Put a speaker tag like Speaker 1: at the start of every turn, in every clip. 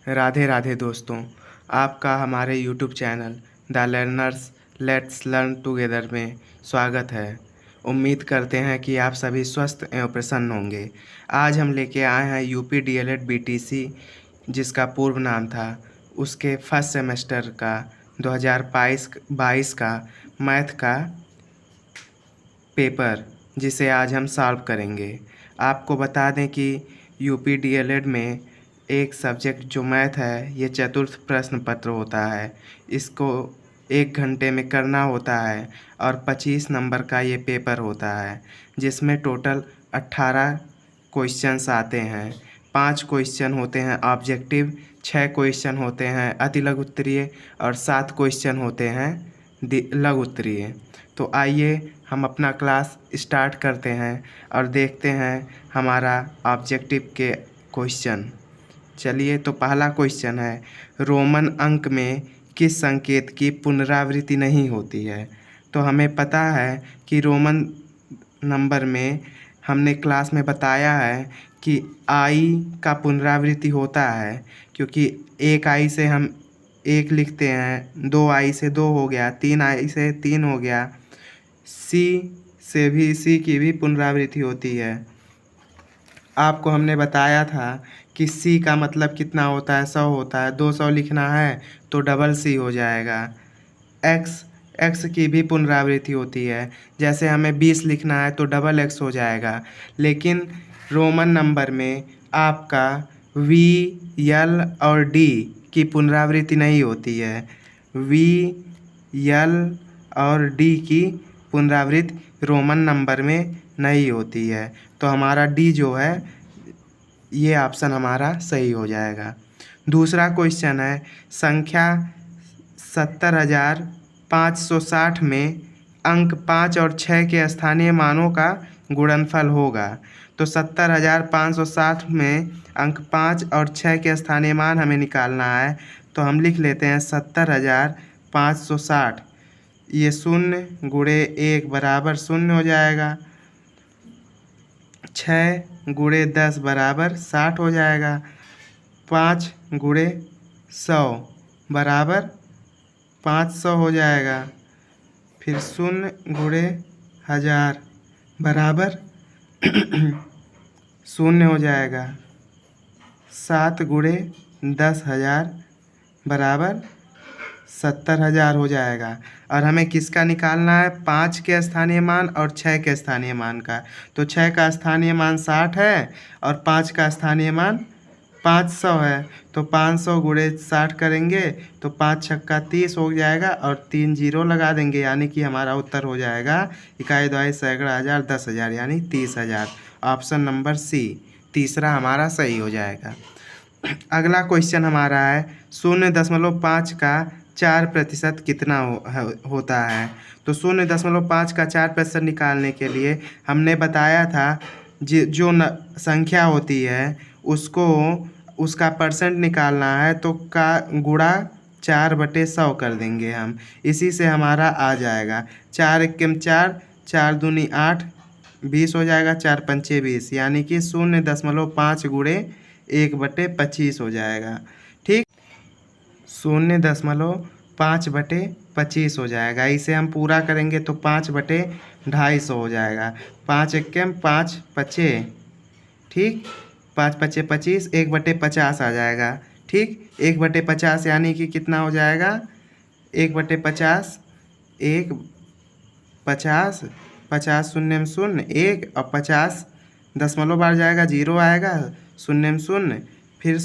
Speaker 1: राधे राधे दोस्तों, आपका हमारे YouTube channel the learners let's learn together में स्वागत है। उम्मीद करते हैं कि आप सभी स्वस्थ एवं प्रसन्न होंगे। आज हम लेके आए हैं यूपी डीएलएड बीटीसी, जिसका पूर्व नाम था, उसके फर्स्ट सेमेस्टर का 2022 का मैथ का पेपर, जिसे आज हम सॉल्व करेंगे। आपको बता दें कि यूपी डीएलएड में एक सब्जेक्ट जो मैथ है, ये चतुर्थ प्रश्न पत्र होता है। इसको 1 घंटे में करना होता है और 25 नंबर का ये पेपर होता है, जिसमें टोटल 18 क्वेश्चंस आते हैं। 5 क्वेश्चन होते हैं ऑब्जेक्टिव, 6 क्वेश्चन होते हैं अति लघु उत्तरीय और 7 क्वेश्चन होते हैं लघु उत्तरीय। तो आइए हम अपना क्लास स्टार्ट करते हैं और देखते हैं हमारा ऑब्जेक्टिव के क्वेश्चन। चलिए, तो पहला क्वेश्चन है, रोमन अंक में किस संकेत की पुनरावृत्ति नहीं होती है। तो हमें पता है कि रोमन नंबर में हमने क्लास में बताया है कि आई का पुनरावृत्ति होता है, क्योंकि एक आई से हम 1 लिखते हैं, 2 आई से 2 हो गया, 3 आई से 3 हो गया। सी की भी पुनरावृत्ति होती है। आपको हमने बताया था कि सी का मतलब कितना होता है, 100 होता है। 200 लिखना है तो डबल सी हो जाएगा। एक्स की भी पुनरावृत्ति होती है, जैसे हमें 20 लिखना है तो डबल एक्स हो जाएगा। लेकिन रोमन नंबर में आपका वी, एल और डी की पुनरावृत्ति नहीं होती है। वी, एल और डी की पुनरावृत्ति रोमन नंबर में नहीं होती है। तो हमारा डी जो है, ये ऑप्शन हमारा सही हो जाएगा। दूसरा क्वेश्चन है, संख्या 70,560 में अंक 5 और 6 के स्थानीय मानों का गुणनफल होगा। तो 70,560 में अंक 5 और 6 के स्थानीय मान हमें निकालना है। तो हम लिख लेते हैं 70,560, ये 0 गुणे 1 बराबर 0 हो जाएगा। 6 गुणे 10 बराबर 60 हो जाएगा। 5 गुणे 100 बराबर 500 हो जाएगा। फिर 0 गुणे 1000 बराबर 0 हो जाएगा। 7 गुणे 10,000 बराबर 70,000 हो जाएगा। और हमें किसका निकालना है, 5 के स्थानीय मान और 6 के स्थानीय मान का। तो 6 का स्थानीय मान 60 है और 5 का स्थानीय मान 500 है। तो 500 गुणे 60 करेंगे तो 5 छक्का 30 हो जाएगा और 3 जीरो लगा देंगे, यानी कि हमारा उत्तर हो जाएगा इकाई दवाई सैकड़ा हज़ार 10,000 यानी 30,000। ऑप्शन नंबर सी, तीसरा हमारा सही हो जाएगा। अगला क्वेश्चन हमारा है, 0.5 का 4% कितना होता है। तो 0.5 का 4% निकालने के लिए हमने बताया था, जो संख्या होती है उसको उसका परसेंट निकालना है, तो का गुणा 4/100 कर देंगे हम। इसी से हमारा आ जाएगा 4 एकम 4, 4 दूनी 8, 20 हो जाएगा। 4 पंचे 20, यानी कि 0.5 गुणे 1/25 हो जाएगा। ठीक, 0.5/25 हो जाएगा। इसे हम पूरा करेंगे तो 5/250 हो जाएगा। 5 एकम 5 पचे, ठीक, 5 पचे 25, 1/50 आ जाएगा। ठीक, 1/50 यानी कि कितना हो जाएगा, 1/50, 1/50, 50 शून्य में 0, 1 और 50 दशमलव बार जाएगा, 0 आएगा, 0 में 0, फिर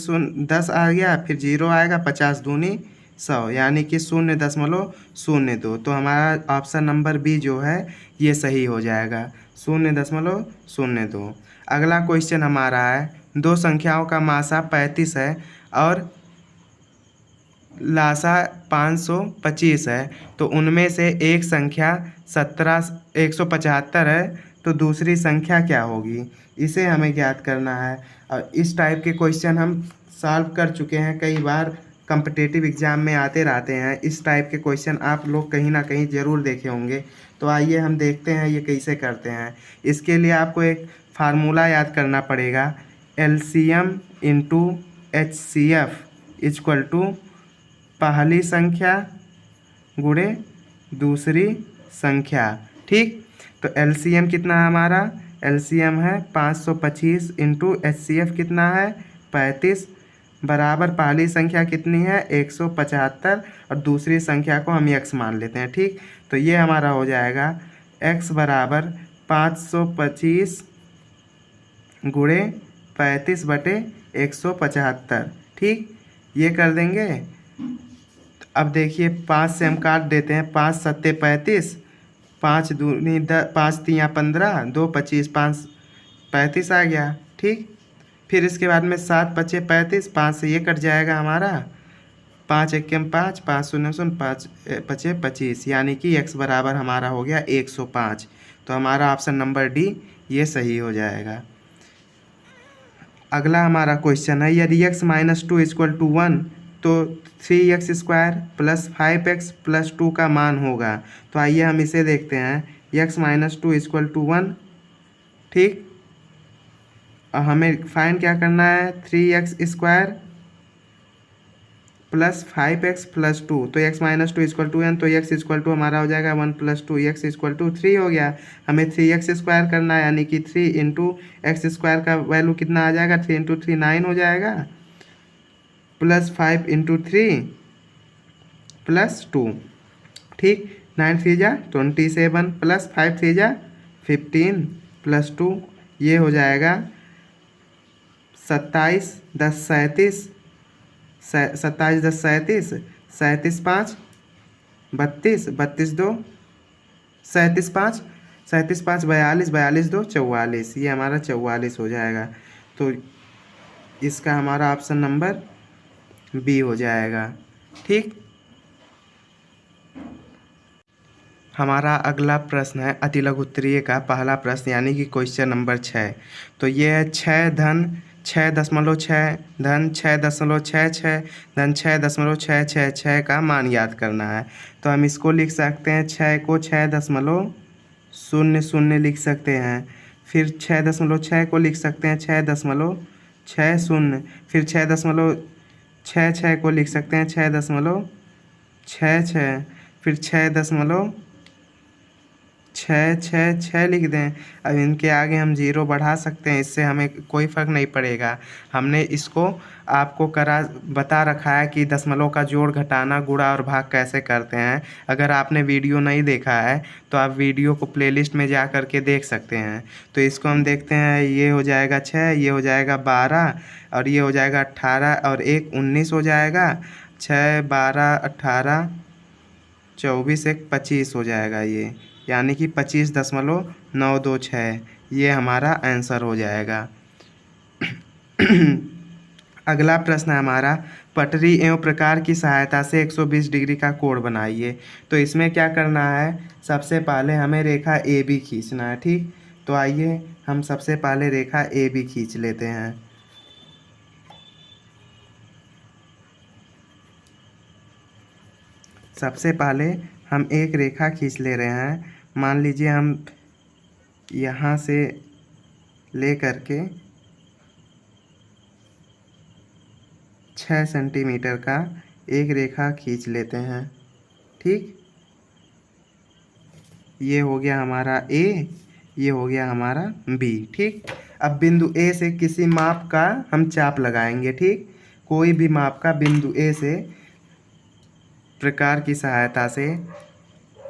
Speaker 1: 10 आ गया, फिर 0 आएगा, 50 दूनी 100, यानी कि 0.02। तो हमारा ऑप्शन नंबर बी जो है ये सही हो जाएगा, 0.02। अगला क्वेश्चन हमारा है, 2 संख्याओं का मासा 35 है और लासा 525 है। तो उनमें से एक संख्या 175 है, तो दूसरी संख्या क्या होगी, इसे हमें ज्ञात करना है। और इस टाइप के क्वेश्चन हम सॉल्व कर चुके हैं, कई बार कॉम्पिटिटिव एग्ज़ाम में आते रहते हैं। इस टाइप के क्वेश्चन आप लोग कहीं ना कहीं ज़रूर देखे होंगे। तो आइए हम देखते हैं ये कैसे करते हैं। इसके लिए आपको एक फार्मूला याद करना पड़ेगा, LCM × HCF इक्वल टू पहली संख्या गुणे दूसरी संख्या। ठीक, तो एलसीएम कितना है हमारा, एलसीएम है 525 इंटू एचसीएफ कितना है 35 बराबर पहली संख्या कितनी है 175 और दूसरी संख्या को हम x मान लेते हैं। ठीक, तो ये हमारा हो जाएगा x बराबर 525 गुणे 35 बटे 175। ठीक, ये कर देंगे। अब देखिए 5 से हम काट देते हैं, 5 सत्ते 35, 5 दूनी 10, 5 तियाँ 15, 2 25, 5 35 आ गया। ठीक, फिर इसके बाद में 7 पचे 35, 5 से ये कट जाएगा हमारा, 5 एकम 5, 5 शून्य शून्य 5 पचे 25, यानी कि x बराबर हमारा हो गया 105। तो हमारा ऑप्शन नंबर डी ये सही हो जाएगा। अगला हमारा क्वेश्चन है, यदि x माइनस 2 इक्वल टू 1 तो 3x square plus 5x plus 2 का मान होगा। तो आइए हम इसे देखते हैं, x माइनस 2 इक्वल टू 1। ठीक, और हमें फाइंड क्या करना है, 3x square plus 5x plus 2। तो x minus 2 equal to n, तो x इक्वल टू हमारा हो जाएगा 1 प्लस 2, x इक्वल टू 3 हो गया। हमें 3x स्क्वायर करना है, यानी कि 3 इंटू एक्स स्क्वायर का वैल्यू कितना आ जाएगा, 3 इंटू 3 9 हो जाएगा, प्लस 5 इंटू 3 प्लस 2। ठीक, 9 3 जा 27 प्लस 5 3 जा 15 प्लस 2, ये हो जाएगा 27 10 37, 27 10 37, 37 5 32, 32 2 37 5, 37 5 42, 42 2 44, ये हमारा 44 हो जाएगा। तो इसका हमारा ऑप्शन नंबर बी हो जाएगा। ठीक, हमारा अगला प्रश्न है अतिलघु उत्तरीय का पहला प्रश्न, यानी कि क्वेश्चन नंबर 6। तो ये है 6 धन 6.6 धन 6.66 धन 6.666 का मान याद करना है। तो हम इसको लिख सकते हैं, 6 को 6.00 लिख सकते हैं, फिर 6.6 को लिख सकते हैं 6.60, फिर 6.66 को लिख सकते हैं 6.66, फिर 6.666 लिख दें। अब इनके आगे हम जीरो बढ़ा सकते हैं, इससे हमें कोई फ़र्क नहीं पड़ेगा। हमने इसको आपको बता रखा है कि दशमलव का जोड़ घटाना गुणा और भाग कैसे करते हैं। अगर आपने वीडियो नहीं देखा है तो आप वीडियो को प्लेलिस्ट में जा कर के देख सकते हैं। तो इसको हम देखते हैं, ये हो जाएगा 6, ये हो जाएगा 12 और ये हो जाएगा 18 और 1 19 हो जाएगा, 6 12 18 24 1 25 हो जाएगा ये, यानी कि 25.926 ये हमारा आंसर हो जाएगा। अगला प्रश्न है हमारा, पटरी एवं प्रकार की सहायता से 120 डिग्री का कोण बनाइए। तो इसमें क्या करना है, सबसे पहले हमें रेखा ए बी खींचना है। ठीक, तो आइए हम सबसे पहले रेखा ए बी खींच लेते हैं। सबसे पहले हम एक रेखा खींच ले रहे हैं। मान लीजिए हम यहाँ से ले कर के 6 सेंटीमीटर का एक रेखा खींच लेते हैं। ठीक, ये हो गया हमारा ए, ये हो गया हमारा बी। ठीक, अब बिंदु ए से किसी माप का हम चाप लगाएंगे। ठीक, कोई भी माप का बिंदु ए से प्रकार की सहायता से,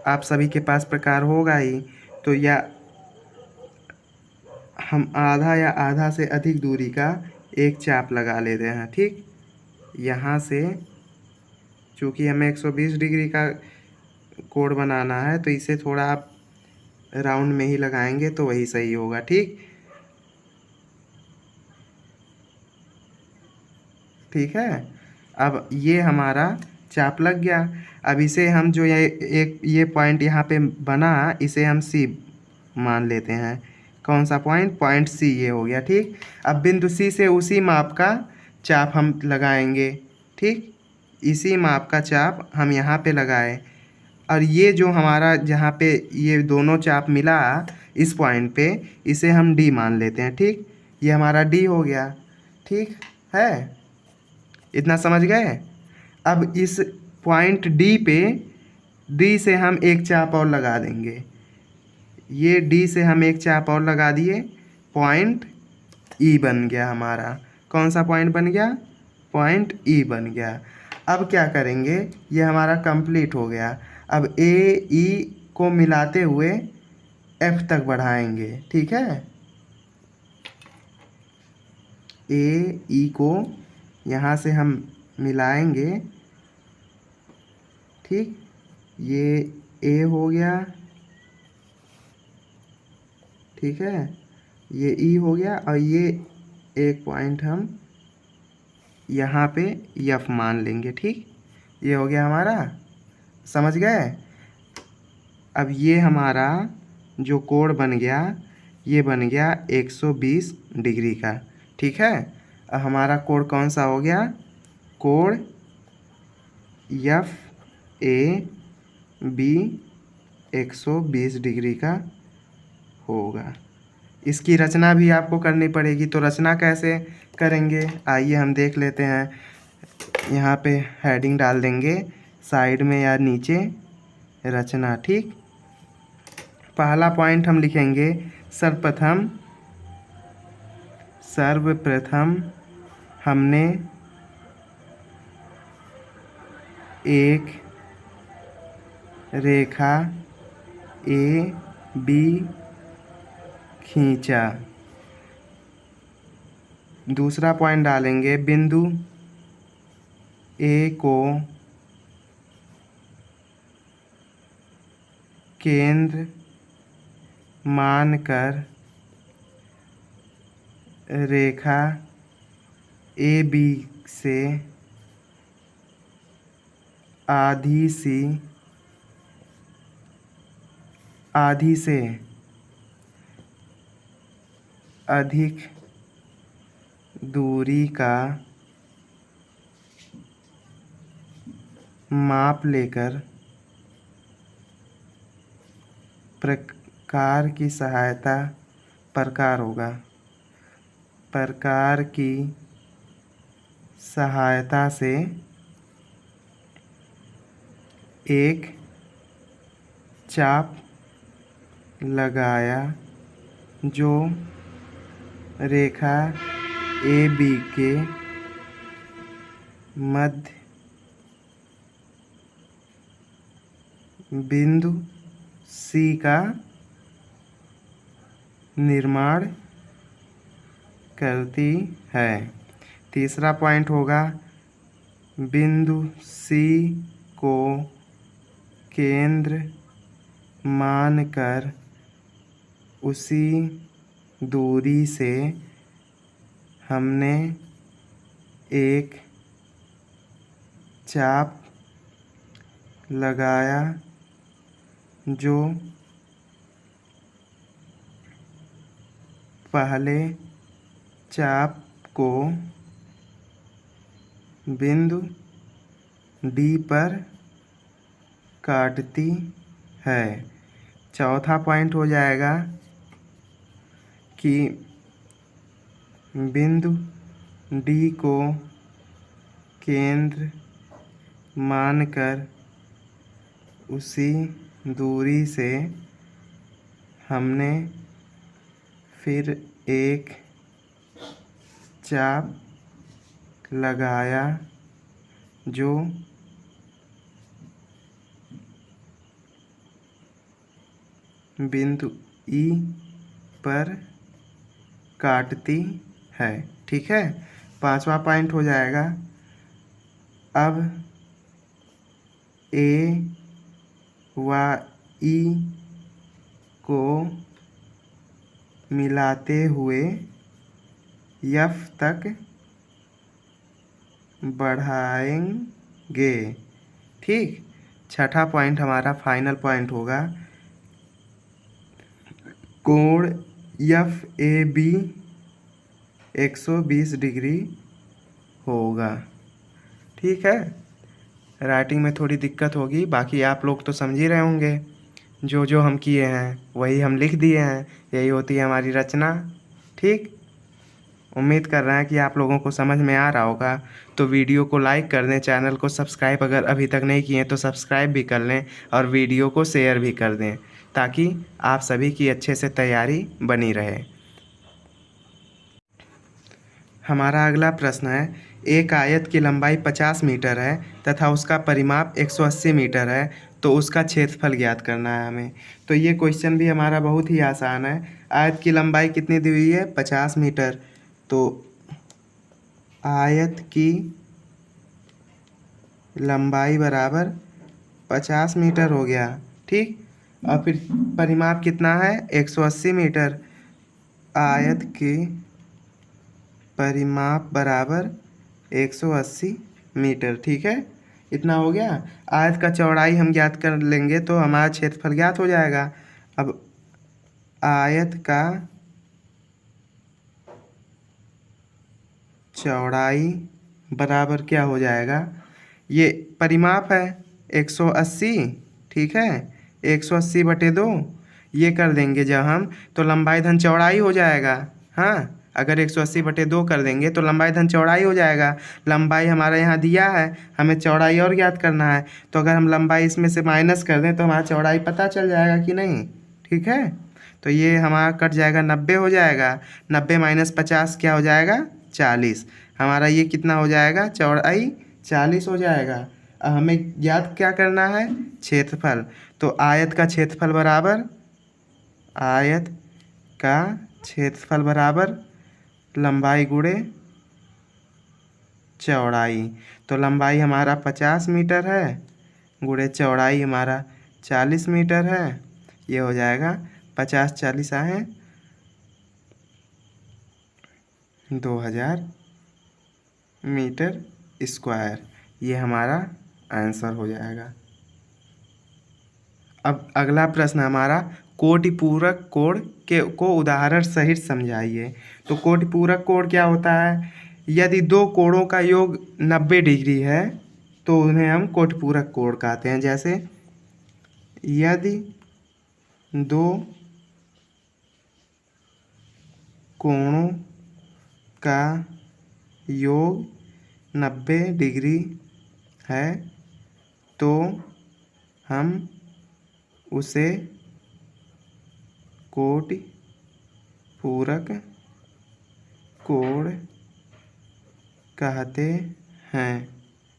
Speaker 1: आप सभी के पास प्रकार होगा ही, तो या हम आधा या आधा से अधिक दूरी का एक चाप लगा लेते हैं। ठीक, यहाँ से चूँकि हमें 120 डिग्री का कोण बनाना है तो इसे थोड़ा आप राउंड में ही लगाएंगे तो वही सही होगा। ठीक, ठीक है, अब ये हमारा चाप लग गया। अब इसे हम जो ये पॉइंट यहाँ पे बना, इसे हम सी मान लेते हैं। कौन सा पॉइंट, पॉइंट सी ये हो गया। ठीक, अब बिंदु सी से उसी माप का चाप हम लगाएंगे। ठीक, इसी माप का चाप हम यहाँ पे लगाए और ये जो हमारा जहाँ पे ये दोनों चाप मिला इस पॉइंट पे, इसे हम डी मान लेते हैं। ठीक, ये हमारा डी हो गया। ठीक है, इतना समझ गए। अब इस पॉइंट डी से हम एक चाप और लगा देंगे। ये डी से हम एक चाप और लगा दिए, पॉइंट ई बन गया हमारा। कौन सा पॉइंट बन गया? पॉइंट ई बन गया। अब क्या करेंगे, ये हमारा कंप्लीट हो गया। अब ए ई को मिलाते हुए एफ तक बढ़ाएंगे, ठीक है। ए ई को यहाँ से हम मिलाएंगे, ठीक। ये ए हो गया, ठीक है, ये ई हो गया, और ये एक पॉइंट हम यहाँ पे एफ मान लेंगे, ठीक। ये हो गया हमारा, समझ गए। अब ये हमारा जो कोण बन गया, ये बन गया 120 डिग्री का, ठीक है। अब हमारा कोण कौन सा हो गया? कोण एफ ए बी 120 डिग्री का होगा। इसकी रचना भी आपको करनी पड़ेगी, तो रचना कैसे करेंगे आइए हम देख लेते हैं। यहाँ पे हेडिंग डाल देंगे साइड में या नीचे, रचना, ठीक। पहला पॉइंट हम लिखेंगे सर्वप्रथम हमने एक रेखा ए बी खींचा। दूसरा पॉइंट डालेंगे, बिंदु ए को केंद्र मानकर रेखा ए बी से आधी से अधिक दूरी का माप लेकर प्रकार की सहायता से एक चाप लगाया जो रेखा ए बी के मध्य बिंदु सी का निर्माण करती है। तीसरा पॉइंट होगा, बिंदु सी को केंद्र मानकर उसी दूरी से हमने एक चाप लगाया जो पहले चाप को बिंदु डी पर काटती है। चौथा पॉइंट हो जाएगा कि बिंदु डी को केंद्र मानकर उसी दूरी से हमने फिर एक चाप लगाया जो बिंदु ई पर काटती है, ठीक है। पांचवा पॉइंट हो जाएगा, अब ए व ई को मिलाते हुए एफ तक बढ़ाएंगे, ठीक। छठा पॉइंट हमारा फाइनल पॉइंट होगा, कोण एफ ए बी 120 डिग्री होगा, ठीक है। राइटिंग में थोड़ी दिक्कत होगी, बाकी आप लोग तो समझ ही रहे होंगे। जो जो हम किए हैं वही हम लिख दिए हैं, यही होती है हमारी रचना, ठीक। उम्मीद कर रहे हैं कि आप लोगों को समझ में आ रहा होगा। तो वीडियो को लाइक कर दें, चैनल को सब्सक्राइब अगर अभी तक नहीं किए तो सब्सक्राइब भी कर लें और वीडियो को शेयर भी कर दें, ताकि आप सभी की अच्छे से तैयारी बनी रहे। हमारा अगला प्रश्न है, एक आयत की लंबाई 50 मीटर है तथा उसका परिमाप 180 मीटर है, तो उसका क्षेत्रफल ज्ञात करना है हमें। तो ये क्वेश्चन भी हमारा बहुत ही आसान है। आयत की लंबाई कितनी दी हुई है? 50 मीटर। तो आयत की लंबाई बराबर 50 मीटर हो गया, ठीक। और फिर परिमाप कितना है? 180 मीटर। आयत की परिमाप बराबर 180 मीटर, ठीक है। इतना हो गया। आयत का चौड़ाई हम ज्ञात कर लेंगे तो हमारा क्षेत्रफल ज्ञात हो जाएगा। अब आयत का चौड़ाई बराबर क्या हो जाएगा? ये परिमाप है 180, ठीक है। 180/2 ये कर देंगे जब हम, तो लंबाई धन चौड़ाई हो जाएगा। हाँ, अगर 180/2 कर देंगे तो लंबाई धन चौड़ाई हो जाएगा। लंबाई हमारा यहाँ दिया है, हमें चौड़ाई और ज्ञात करना है। तो अगर हम लंबाई इसमें से माइनस कर दें तो हमारा चौड़ाई पता चल जाएगा कि नहीं, ठीक है। तो ये हमारा कट जाएगा, 90 हो जाएगा। 90 - 50 क्या हो जाएगा? 40। हमारा ये कितना हो जाएगा? चौड़ाई 40 हो जाएगा। अब हमें ज्ञात क्या करना है? क्षेत्रफल। तो आयत का क्षेत्रफल बराबर, आयत का क्षेत्रफल बराबर लंबाई गुणे चौड़ाई। तो लंबाई हमारा 50 मीटर है गुणे चौड़ाई हमारा 40 मीटर है। ये हो जाएगा 50 40 आए 2000 मीटर स्क्वायर। ये हमारा आंसर हो जाएगा। अब अगला प्रश्न हमारा, कोटिपूरक कोण को उदाहरण सहित समझाइए। तो कोटिपूरक कोण क्या होता है? यदि दो कोणों का योग 90 डिग्री है तो उन्हें हम कोटिपूरक कोण कहते हैं। जैसे यदि दो कोणों का योग 90 डिग्री है तो हम उसे कोटिपूरक कोण कहते हैं,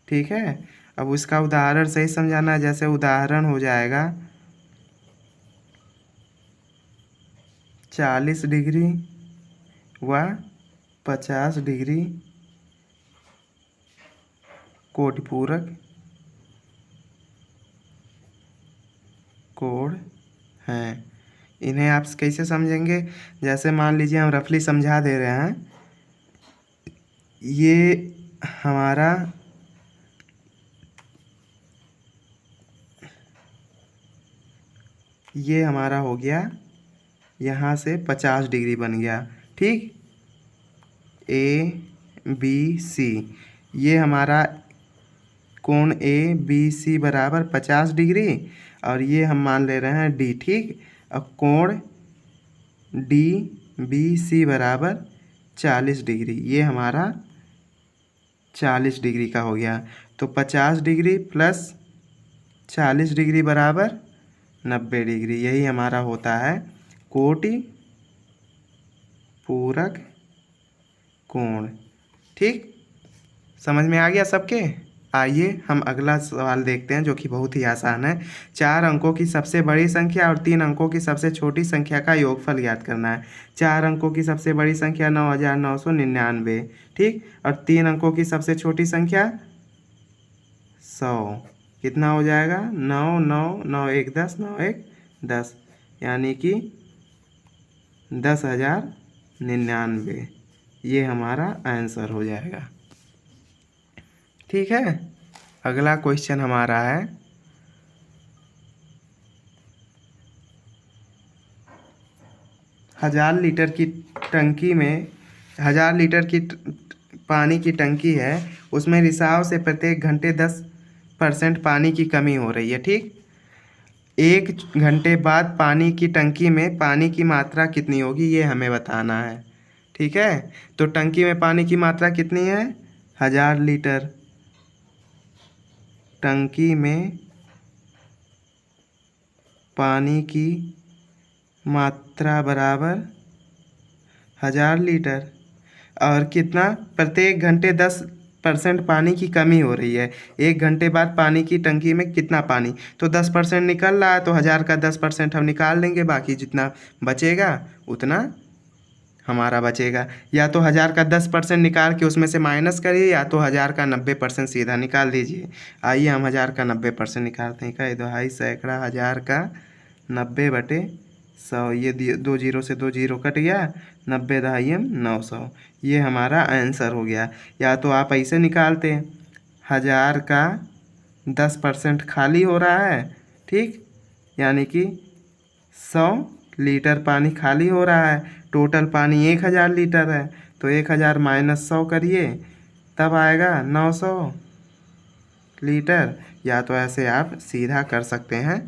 Speaker 1: ठीक है। अब उसका उदाहरण सही समझाना है। जैसे उदाहरण हो जाएगा 40 डिग्री व 50 डिग्री कोटिपूरक कोण हैं। इन्हें आप कैसे समझेंगे? जैसे मान लीजिए हम रफली समझा दे रहे हैं। ये हमारा हो गया, यहाँ से 50 डिग्री बन गया, ठीक। ABC, ये हमारा कोण ABC बराबर 50 डिग्री और ये हम मान ले रहे हैं D, ठीक। अब कोण DBC बराबर 40 डिग्री, ये हमारा 40 डिग्री का हो गया। तो 50 डिग्री प्लस 40 डिग्री बराबर 90 डिग्री। यही हमारा होता है कोटिपूरक कोण, ठीक। समझ में आ गया सबके? आइए हम अगला सवाल देखते हैं, जो कि बहुत ही आसान है। 4 अंकों की सबसे बड़ी संख्या और 3 अंकों की सबसे छोटी संख्या का योगफल ज्ञात करना है। 4 अंकों की सबसे बड़ी संख्या 9999, ठीक। और 3 अंकों की सबसे छोटी संख्या 100। कितना हो जाएगा? 9 9 9 1 10 9 1 10, यानी कि 10,099। ये हमारा आंसर हो जाएगा, ठीक है। अगला क्वेश्चन हमारा है, 1000 लीटर की टंकी में 1000 लीटर की पानी की टंकी है, उसमें रिसाव से प्रत्येक घंटे 10% पानी की कमी हो रही है, ठीक। 1 घंटे बाद पानी की टंकी में पानी की मात्रा कितनी होगी, ये हमें बताना है, ठीक है। तो टंकी में पानी की मात्रा कितनी है? 1000 लीटर। टंकी में पानी की मात्रा बराबर 1000 लीटर। और कितना? प्रत्येक घंटे 10% पानी की कमी हो रही है। 1 घंटे बाद पानी की टंकी में कितना पानी, तो 10% निकल रहा है, तो 1000 का 10% हम निकाल लेंगे, बाकी जितना बचेगा उतना हमारा बचेगा। या तो 1000 का 10% निकाल के उसमें से माइनस करिए, या तो 1000 का 90% सीधा निकाल दीजिए। आइए हम 1000 का 90% निकालते हैं। कई दहाई सैकड़ा 1000 का 90/100, ये दो जीरो से दो जीरो कट गया, 90 दहाई 900। ये हमारा आंसर हो गया। या तो आप ऐसे निकालते हैं, 1000 का 10% खाली हो रहा है, ठीक, यानी कि 100 लीटर पानी खाली हो रहा है। टोटल पानी 1000 लीटर है, तो 1000 माइनस 100 करिए, तब आएगा 900 लीटर। या तो ऐसे आप सीधा कर सकते हैं,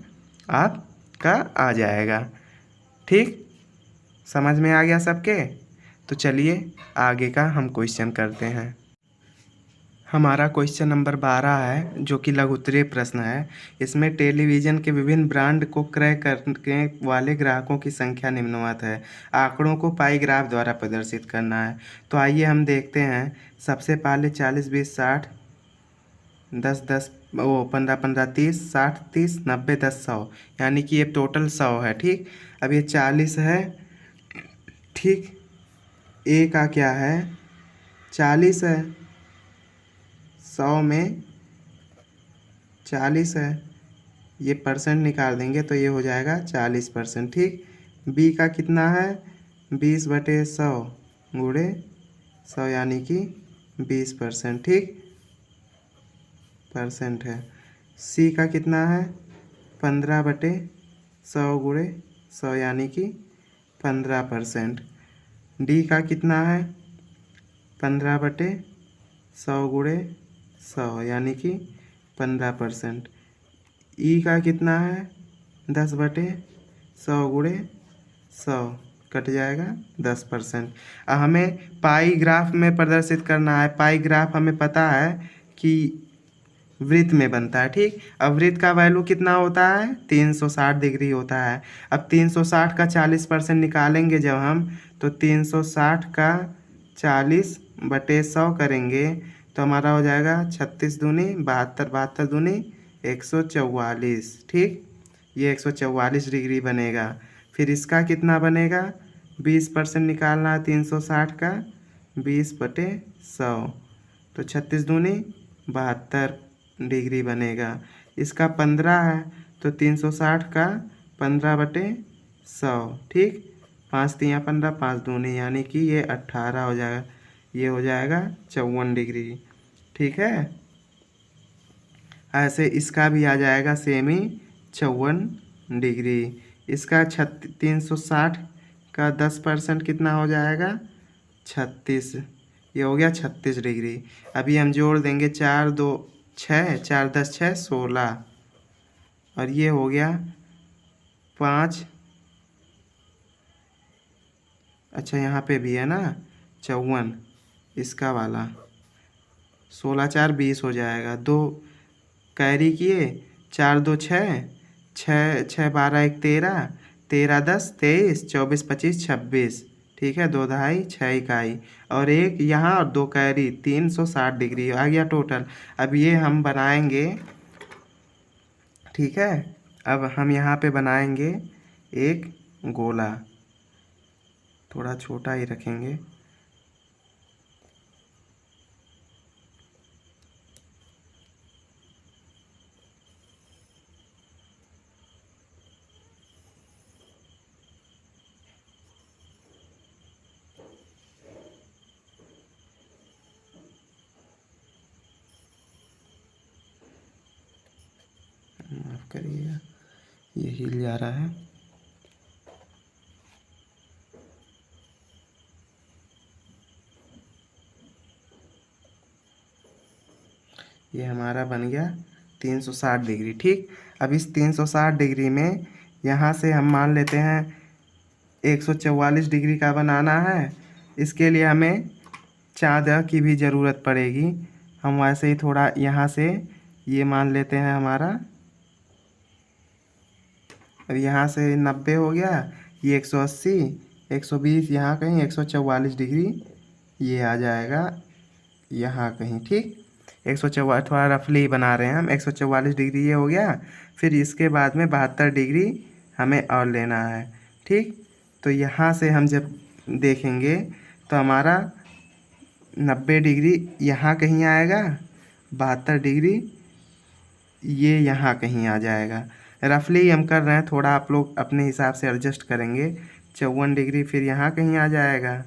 Speaker 1: आपका आ जाएगा। ठीक, समझ में आ गया सबके? तो चलिए आगे का हम क्वेश्चन करते हैं। हमारा क्वेश्चन नंबर 12 है, जो कि लघु उत्तरीय प्रश्न है। इसमें टेलीविज़न के विभिन्न ब्रांड को क्रय करने वाले ग्राहकों की संख्या निम्नवत है। आंकड़ों को पाई ग्राफ द्वारा प्रदर्शित करना है। तो आइए हम देखते हैं। सबसे पहले 40 20 60 10 10 वो 15 15 30 60 30 90 10 100, यानी कि ये टोटल 100 है। ठीक, अब ये 40 है, ठीक, ए का क्या है? 40 है, 100 में 40 है, ये परसेंट निकाल देंगे तो ये हो जाएगा 40%। ठीक, बी का कितना है? 20/100 गुणे 100, यानी कि 20%। ठीक, परसेंट है। सी का कितना है? 15/100 गुणे 100, यानी कि 15%। डी का कितना है? 15/100 गुणे 100, यानी कि 15%। ई का कितना है? 10/100 गुणे 100, कट जाएगा 10%। अब हमें पाई ग्राफ में प्रदर्शित करना है। पाई ग्राफ हमें पता है कि वृत्त में बनता है। ठीक, अब वृत्त का वैल्यू कितना होता है? 360 डिग्री होता है। अब 360 का 40% निकालेंगे जब हम, तो 360 का 40/100 करेंगे तो हमारा हो जाएगा 36 दूनी 72, 72 दूनी 144। ठीक, ये 144 डिग्री बनेगा। फिर इसका कितना बनेगा? 20% निकालना है 360 का, 20/100, तो 36 दूनी 72 डिग्री बनेगा। इसका 15 है, तो 360 का 15/100। ठीक, 5 तियाँ 15, 5 दूनी, यानी कि ये 18 हो जाएगा। ये हो जाएगा 54 डिग्री। ठीक है, ऐसे इसका भी आ जाएगा सेम ही 54 डिग्री। इसका 360 का 10% कितना हो जाएगा? 36, ये हो गया 36 डिग्री। अभी हम जोड़ देंगे 4 2 6, 4 10 6 16, और ये हो गया 5, अच्छा यहाँ पे भी है ना 54, इसका वाला 16 4 20 हो जाएगा। 2 कैरी किए, 4 2 6, 6 6 12 1 13, 13 10 23, 24 25 26। ठीक है, 2 दहाई 6 इकाई, और एक यहाँ और 2 कैरी, 360 डिग्री आ गया टोटल। अब ये हम बनाएंगे। ठीक है, अब हम यहाँ पे बनाएंगे एक गोला, थोड़ा छोटा ही रखेंगे। माफ़ करिएगा, ये हिल जा रहा है। ये हमारा बन गया 360 डिग्री। ठीक, अब इस 360 डिग्री में यहाँ से हम मान लेते हैं 144 डिग्री का बनाना है। इसके लिए हमें चाँद की भी ज़रूरत पड़ेगी। हम वैसे ही थोड़ा यहाँ से ये मान लेते हैं हमारा, अब यहाँ से 90 हो गया, ये 180, 120 यहाँ कहीं, 144 डिग्री ये आ जाएगा यहाँ कहीं। ठीक, 144 थोड़ा रफली बना रहे हैं हम, 144 डिग्री ये हो गया। फिर इसके बाद में 72 डिग्री हमें और लेना है। ठीक, तो यहाँ से हम जब देखेंगे तो हमारा 90 डिग्री यहाँ कहीं आएगा, 72 डिग्री ये यहाँ कहीं आ जाएगा। रफली हम कर रहे हैं, थोड़ा आप लोग अपने हिसाब से एडजस्ट करेंगे। 54 डिग्री फिर यहाँ कहीं आ जाएगा,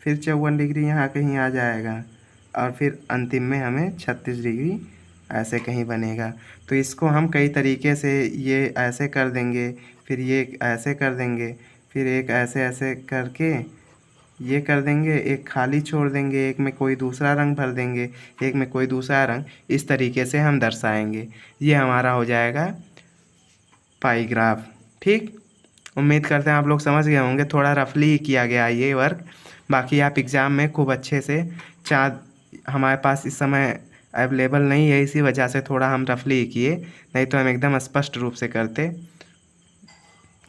Speaker 1: फिर 54 डिग्री यहाँ कहीं आ जाएगा, और फिर अंतिम में हमें 36 डिग्री ऐसे कहीं बनेगा। तो इसको हम कई तरीके से ये ऐसे कर देंगे, फिर ये ऐसे कर देंगे, फिर एक ऐसे ऐसे करके ये कर देंगे, एक खाली छोड़ देंगे, एक में कोई दूसरा रंग भर देंगे, एक में कोई दूसरा रंग, इस तरीके से हम दर्शाएंगे। ये हमारा हो जाएगा पाई ग्राफ। ठीक, उम्मीद करते हैं आप लोग समझ गए होंगे, थोड़ा रफली किया गया ये वर्क। बाकी आप एग्ज़ाम में खूब अच्छे से, चाँद हमारे पास इस समय अवेलेबल नहीं है, इसी वजह से थोड़ा हम रफली किए, नहीं तो हम एकदम स्पष्ट रूप से करते।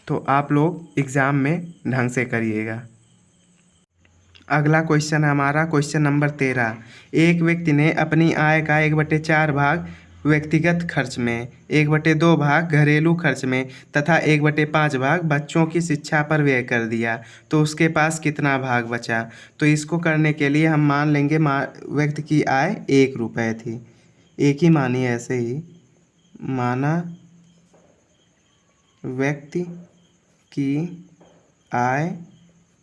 Speaker 1: तो आप लोग एग्ज़ाम में ढंग से करिएगा। अगला क्वेश्चन है हमारा क्वेश्चन नंबर 13। एक व्यक्ति ने अपनी आय का 1/4 भाग व्यक्तिगत खर्च में, 1/2 भाग घरेलू खर्च में तथा 1/5 भाग बच्चों की शिक्षा पर व्यय कर दिया, तो उसके पास कितना भाग बचा? तो इसको करने के लिए हम मान लेंगे व्यक्ति की आय 1 रुपये थी, एक ही मानिए, ऐसे ही माना व्यक्ति की आय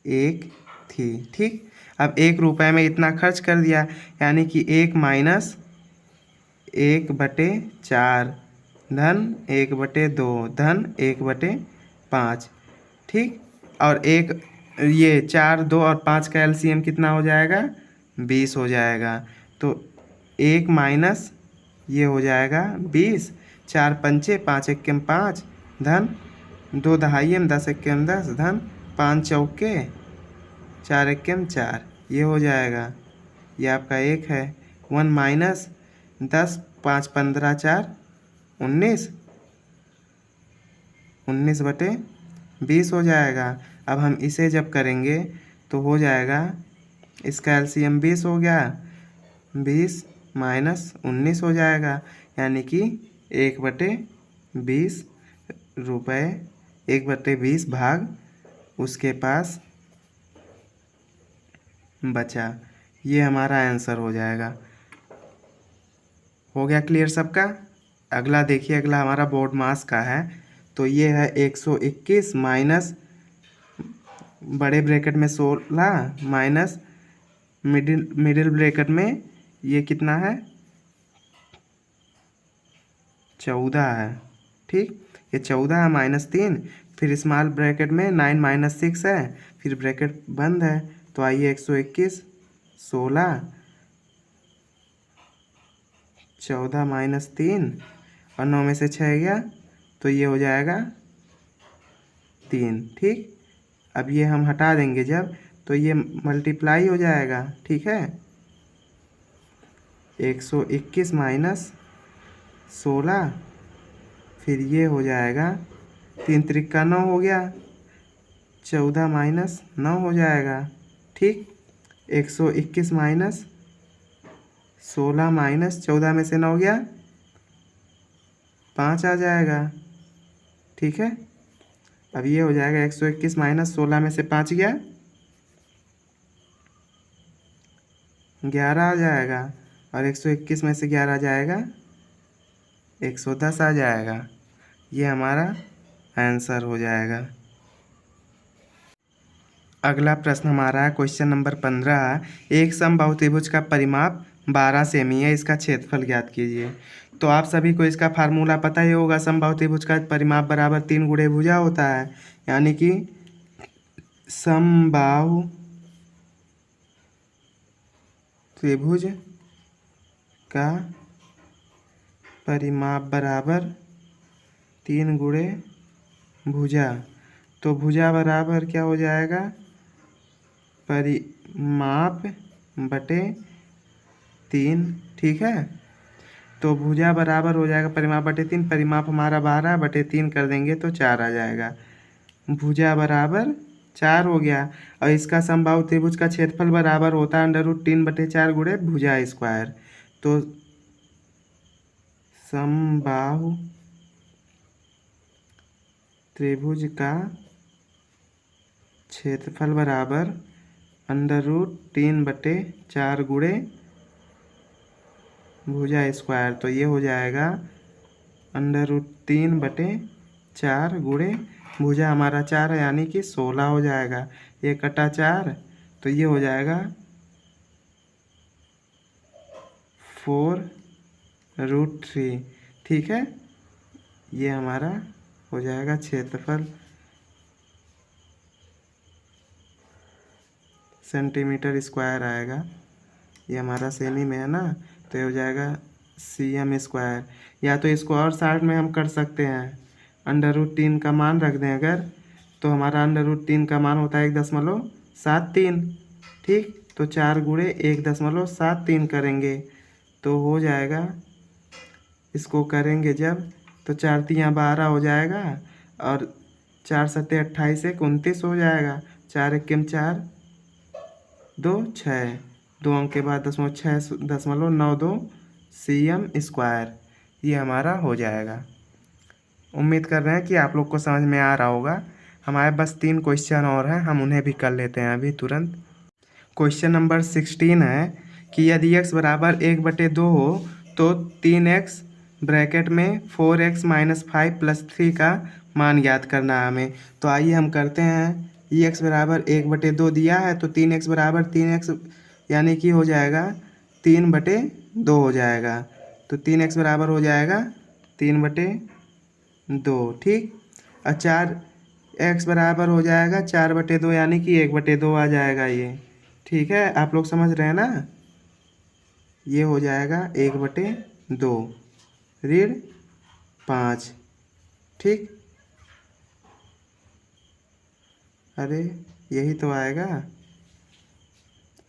Speaker 1: 1 थी। ठीक, अब 1 रुपये में इतना खर्च कर दिया, यानी कि 1 माइनस 1/4 धन 1/2 धन 1/5। ठीक, और एक ये 4, 2 और 5 का एलसीएम कितना हो जाएगा? 20 हो जाएगा। तो 1 माइनस ये हो जाएगा 20, 4 पंचे 5 एक्के 5 धन 2 दहाई 10 एक्के 10 धन 5 चौके 4 एक्के 4, ये हो जाएगा। ये आपका 1 है। 1 माइनस 10, 5 15 4 19, 19/20 हो जाएगा। अब हम इसे जब करेंगे तो हो जाएगा, इसका एलसीएम 20 हो गया, 20 माइनस 19 हो जाएगा, यानी कि 1/20 रुपये, 1/20 भाग उसके पास बचा। ये हमारा आंसर हो जाएगा। हो गया क्लियर सबका? अगला देखिए, अगला हमारा बोर्ड मास का है। तो ये है 121 माइनस बड़े ब्रैकेट में 16 माइनस मिडिल ब्रैकेट में ये कितना है? 14 है। ठीक, ये 14 है माइनस 3, फिर स्मॉल ब्रैकेट में 9 माइनस 6 है, फिर ब्रैकेट बंद है। तो आइए 121, 16, 14 माइनस 3 और 9 में से 6 गया, तो ये हो जाएगा 3। ठीक, अब ये हम हटा देंगे जब, तो ये मल्टीप्लाई हो जाएगा। ठीक है, 121 माइनस 16, फिर ये हो जाएगा 3 त्रिका 9 हो गया, 14 माइनस 9 हो जाएगा। ठीक, 121 माइनस 16 माइनस 14 में से 9 गया, 5 आ जाएगा। ठीक है, अब ये हो जाएगा 121 माइनस 16 में से 5 गया, 11 आ जाएगा, और 121 में से 11 आ जाएगा, 110 आ जाएगा। ये हमारा आंसर हो जाएगा। अगला प्रश्न हमारा है क्वेश्चन नंबर 15। एक समबाहुत्रिभुज का परिमाप 12 सेमी है, इसका क्षेत्रफल ज्ञात कीजिए। तो आप सभी को इसका फार्मूला पता ही होगा, समबाहुत्रिभुज का परिमाप बराबर 3 गुणे भुजा होता है, यानी कि समबाहु त्रिभुज का परिमाप बराबर 3 गुणे भुजा। तो भुजा बराबर क्या हो जाएगा? परिमाप बटे 3, ठीक है। तो भुजा बराबर हो जाएगा परिमाप बटे 3, परिमाप हमारा 12 बटे 3 कर देंगे तो 4 आ जाएगा। भुजा बराबर 4 हो गया। और इसका समबाहु त्रिभुज का क्षेत्रफल बराबर होता है √3 बटे 4 गुणे भुजा स्क्वायर। तो समबाहु त्रिभुज का क्षेत्रफल बराबर √3 बटे 4 गुणे भुजा स्क्वायर। तो ये हो जाएगा √3 बटे 4 गुणे भुजा हमारा 4 है यानी कि 16 हो जाएगा। ये कटा 4 तो ये हो जाएगा 4√3, ठीक है। ये हमारा हो जाएगा क्षेत्रफल सेंटीमीटर स्क्वायर आएगा। ये हमारा सेमी में है ना, तो ये हो जाएगा cm²। या तो इसको और साइड में हम कर सकते हैं, √3 का मान रख दें अगर, तो हमारा √3 का मान होता है 1.73, ठीक। तो 4 गुणे 1.73 करेंगे तो हो जाएगा, इसको करेंगे जब तो 4 तियाँ 12 हो जाएगा और 4 सत्ते 28 एक 29 हो जाएगा। 4 एकम 4 2 6, 2 अंक के बाद 6.92 cm²। ये हमारा हो जाएगा। उम्मीद कर रहे हैं कि आप लोग को समझ में आ रहा होगा। हमारे बस 3 क्वेश्चन और हैं, हम उन्हें भी कर लेते हैं अभी तुरंत। क्वेश्चन नंबर 16 है कि यदि x बराबर 1/2 हो तो 3x ब्रैकेट में 4x - 5 + 3 का मान ज्ञात करना है हमें। तो आइए हम करते हैं। ये x बराबर 1/2 दिया है तो 3x बराबर 3x यानी कि हो जाएगा 3/2 हो जाएगा। तो 3x बराबर हो जाएगा 3/2, ठीक। और 4x बराबर हो जाएगा 4/2 यानी कि 1/2 आ जाएगा ये, ठीक है। आप लोग समझ रहे हैं ना। ये हो जाएगा 1/2 ऋण 5, ठीक। अरे यही तो आएगा।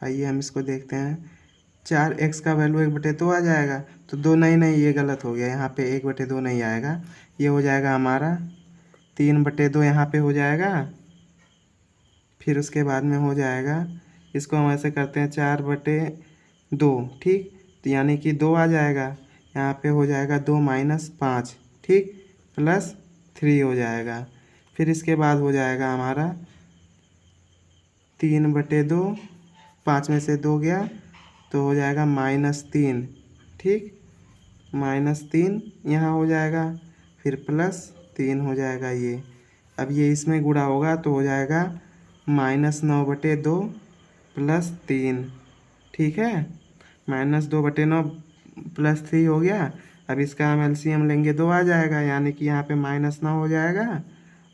Speaker 1: आइए हम इसको देखते हैं। 4x का वैल्यू 1/2 आ जाएगा तो 2 नहीं, ये गलत हो गया। यहाँ पे 1/2 नहीं आएगा। ये हो जाएगा हमारा 3/2 यहाँ पे हो जाएगा। फिर उसके बाद में हो जाएगा, इसको हम ऐसे करते हैं 4/2, ठीक। तो यानी कि 2 आ जाएगा। यहाँ पे हो जाएगा 2 - 5, ठीक, +3 हो जाएगा। फिर इसके बाद हो जाएगा हमारा 3/2, 5 में से 2 गया तो हो जाएगा -3, ठीक। -3 यहाँ हो जाएगा, फिर +3 हो जाएगा ये। अब ये इसमें गुणा होगा तो हो जाएगा -9/2 + 3, ठीक है। -2/9 + 3 हो गया। अब इसका हम LCM लेंगे 2 आ जाएगा, यानी कि यहाँ पे -9 हो जाएगा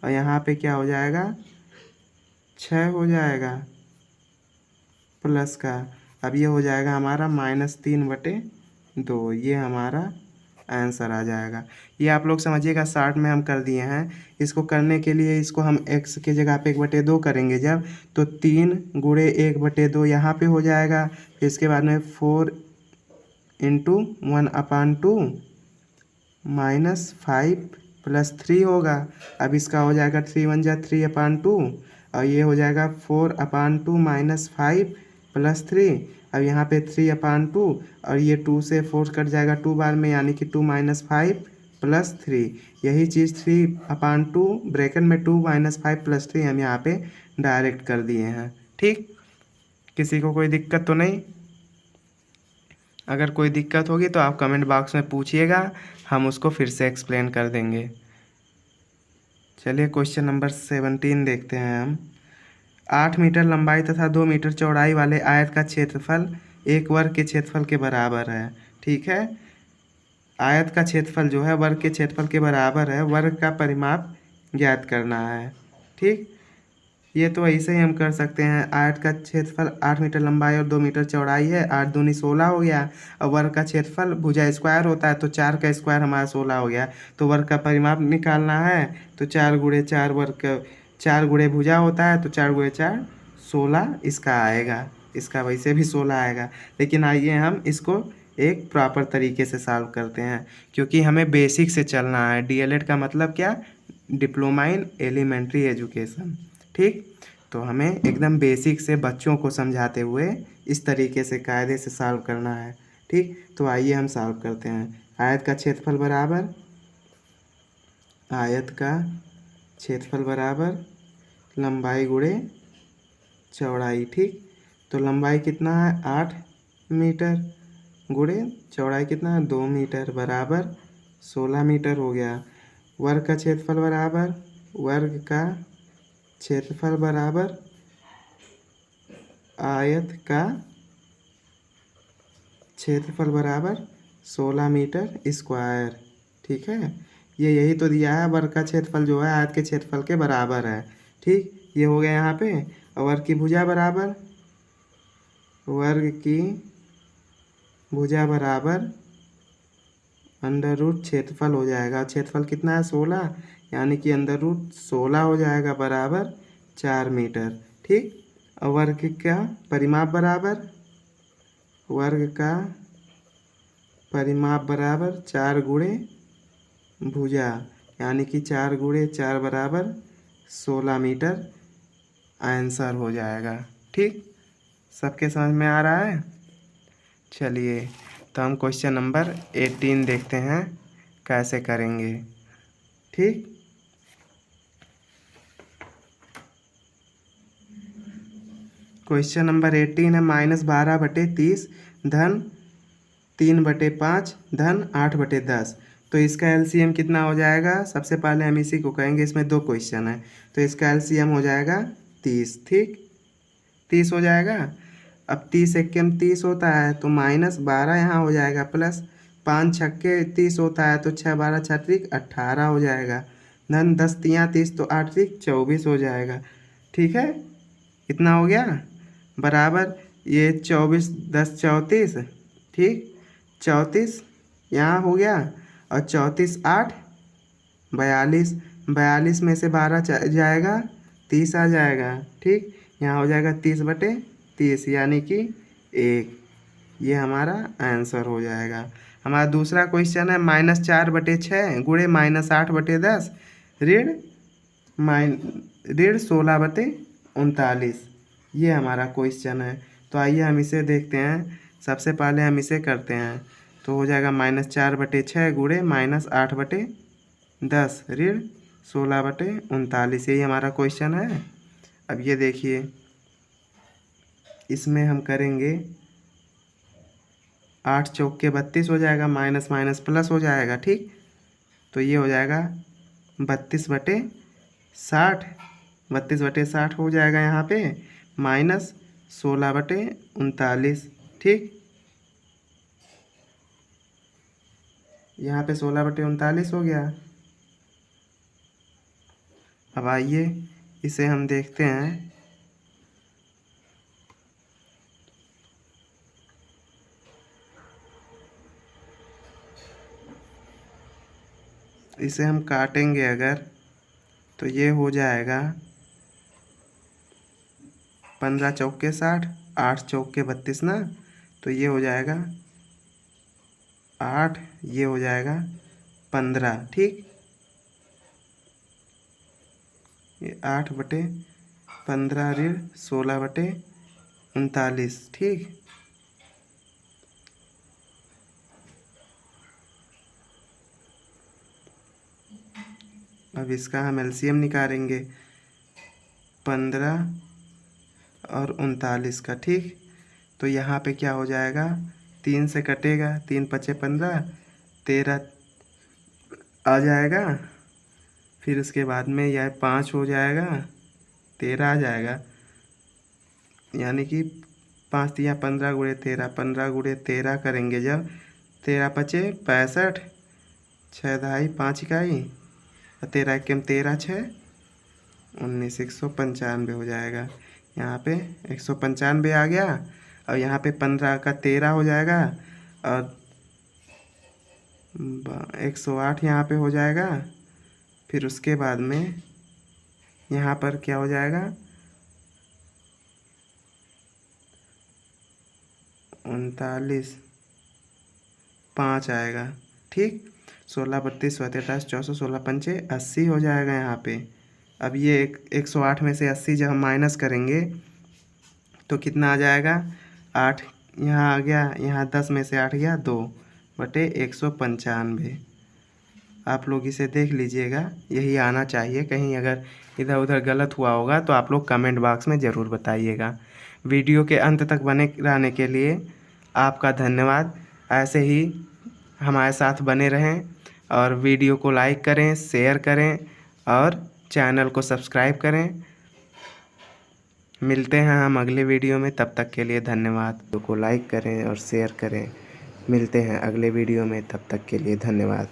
Speaker 1: और यहाँ पे क्या हो जाएगा 6 हो जाएगा प्लस का। अब ये हो जाएगा हमारा -3/2। ये हमारा आंसर आ जाएगा। ये आप लोग समझिएगा, शार्ट में हम कर दिए हैं। इसको करने के लिए इसको हम x की जगह पे 1/2 करेंगे जब, तो 3 गुणे 1/2 यहाँ पे हो जाएगा। फिर इसके बाद में 4 × 1/2 -5 + 3 होगा। अब इसका हो जाएगा 3 × 1 = 3/2 और ये हो जाएगा 4/2 -5 + 3। अब यहाँ पे 3/2 और ये 2 से 4 कट जाएगा 2 बार में, यानी कि 2 - 5 + 3। यही चीज़ 3/2 ब्रैकेट में 2 - 5 + 3 हम यहाँ पे डायरेक्ट कर दिए हैं, ठीक। किसी को कोई दिक्कत तो नहीं? अगर कोई दिक्कत होगी तो आप कमेंट बॉक्स में पूछिएगा, हम उसको फिर से एक्सप्लेन कर देंगे। चलिए क्वेश्चन नंबर 17 देखते हैं हम। 8 मीटर लंबाई तथा 2 मीटर चौड़ाई वाले आयत का क्षेत्रफल 1 वर्ग के क्षेत्रफल के बराबर है, ठीक है। आयत का क्षेत्रफल जो है वर्ग के क्षेत्रफल के बराबर है। वर्ग का परिमाप ज्ञात करना है, ठीक। ये तो ऐसे ही हम कर सकते हैं। आयत का क्षेत्रफल 8 मीटर लंबाई और 2 मीटर चौड़ाई है। 8 दूनी 16 हो गया। और वर्ग का क्षेत्रफल भुजा स्क्वायर होता है तो 4 का स्क्वायर हमारा 16 हो गया। तो वर्ग का परिमाप निकालना है तो 4 गुणे 4 वर्ग 4 गुणे भुजा होता है तो 4 गुणे 4 16 इसका आएगा, इसका वैसे भी 16 आएगा। लेकिन आइए हम इसको एक प्रॉपर तरीके से सॉल्व करते हैं, क्योंकि हमें बेसिक से चलना है। डीएलएड का मतलब क्या? Diploma in elementary education. ठीक, तो हमें एकदम बेसिक से बच्चों को समझाते हुए इस तरीके से कायदे से सॉल्व करना है। ठीक, तो आइए हम सॉल्व करते हैं। आयत का क्षेत्रफल बराबर, आयत का क्षेत्रफल बराबर लंबाई गुणे चौड़ाई। ठीक, तो लंबाई कितना है? 8 मीटर गुणे चौड़ाई कितना है? 2 मीटर बराबर 16 मीटर हो गया। वर्ग का क्षेत्रफल बराबर, वर्ग का क्षेत्रफल बराबर आयत का क्षेत्रफल बराबर 16 मीटर स्क्वायर। ठीक है, ये यही तो दिया है, वर्ग का क्षेत्रफल जो है आयत के क्षेत्रफल के बराबर है। ठीक, ये हो गया यहाँ पे। और वर्ग की भुजा बराबर, वर्ग की भुजा बराबर अंडर रूट क्षेत्रफल हो जाएगा। क्षेत्रफल कितना है? 16, यानी कि अंडर रूट 16 हो जाएगा बराबर 4 मीटर। ठीक, और वर्ग का परिमाप बराबर, वर्ग का परिमाप बराबर 4 गुणे भुजा, यानी कि 4 गुणे 4 बराबर 16 मीटर आंसर हो जाएगा। ठीक, सबके समझ में आ रहा है? चलिए, तो हम क्वेश्चन नंबर 18 देखते हैं कैसे करेंगे। ठीक, क्वेश्चन नंबर 18 है -12/30 धन 3/5 धन 8/10। तो इसका एलसीएम कितना हो जाएगा? सबसे पहले हम इसी को कहेंगे, इसमें 2 क्वेश्चन है, तो इसका एलसीएम हो जाएगा 30। ठीक, 30 हो जाएगा। अब 30 एकम 30 होता है, तो -12 यहाँ हो जाएगा, प्लस 5 छक्के 30 होता है, तो 6 12 6 त्रिक 18 हो जाएगा, धन 10 तियाँ 30, तो 8 त्रिक 24 हो जाएगा। ठीक है, इतना हो गया बराबर ये 24 10 34। ठीक, 34 यहाँ हो गया, और 34 8 42, 42 में से 12 जाएगा, 30 आ जाएगा। ठीक, यहाँ हो जाएगा 30/30, यानी कि 1। ये हमारा आंसर हो जाएगा। हमारा दूसरा क्वेश्चन है -4/6 गुणे -8/10 ऋण ऋण 16/39। ये हमारा क्वेश्चन है। तो आइए हम इसे देखते हैं। सबसे पहले हम इसे करते हैं, तो हो जाएगा -4/6 गुणे -8/10 ऋण 16/39। यही हमारा क्वेश्चन है। अब ये देखिए, इसमें हम करेंगे 8 चौके 32 हो जाएगा, माइनस माइनस प्लस हो जाएगा। ठीक, तो ये हो जाएगा 32/60, 32/60 हो जाएगा यहाँ पे, -16/39। ठीक, यहाँ पे 16/39 हो गया। अब आइए इसे हम देखते हैं। इसे हम काटेंगे अगर, तो ये हो जाएगा 15 चौके 60, 8 चौके 32 ना, तो ये हो जाएगा 8, ये हो जाएगा 15। ठीक, ये 8/15 ऋण 16/39। ठीक, अब इसका हम एलसीएम निकालेंगे 15 और 39 का। ठीक, तो यहाँ पे क्या हो जाएगा? 3 से कटेगा, 3 5 15, 13 आ जाएगा। फिर उसके बाद में यह 5 हो जाएगा, 13 आ जाएगा, यानी कि 5 तिया 15 गुणे 13, 15 गुणे 13 करेंगे जब, 13 5 65, 6 दहाई 5 इकाई, 13 एकम 13 6 19, 195 हो जाएगा। यहाँ पे 195 आ गया, और यहाँ पे 15 का 13 हो जाएगा, और 108 यहाँ पे हो जाएगा। फिर उसके बाद में यहाँ पर क्या हो जाएगा? 39.5 आएगा। ठीक, 16 32 28 24 16 पंचे 80 हो जाएगा यहाँ पे। अब ये 108 में से 80 जब हम माइनस करेंगे तो कितना आ जाएगा, 8 यहाँ आ गया, यहाँ 10 में से 8 गया 2/195। आप लोग इसे देख लीजिएगा, यही आना चाहिए। कहीं अगर इधर उधर गलत हुआ होगा तो आप लोग कमेंट बॉक्स में ज़रूर बताइएगा। वीडियो के अंत तक बने रहने के लिए आपका धन्यवाद। ऐसे ही हमारे साथ बने रहें और वीडियो को लाइक करें, शेयर करें और चैनल को सब्सक्राइब करें। मिलते हैं हम अगले वीडियो में, तब तक के लिए धन्यवाद। वीडियो को लाइक करें और शेयर करें। मिलते हैं अगले वीडियो में, तब तक के लिए धन्यवाद।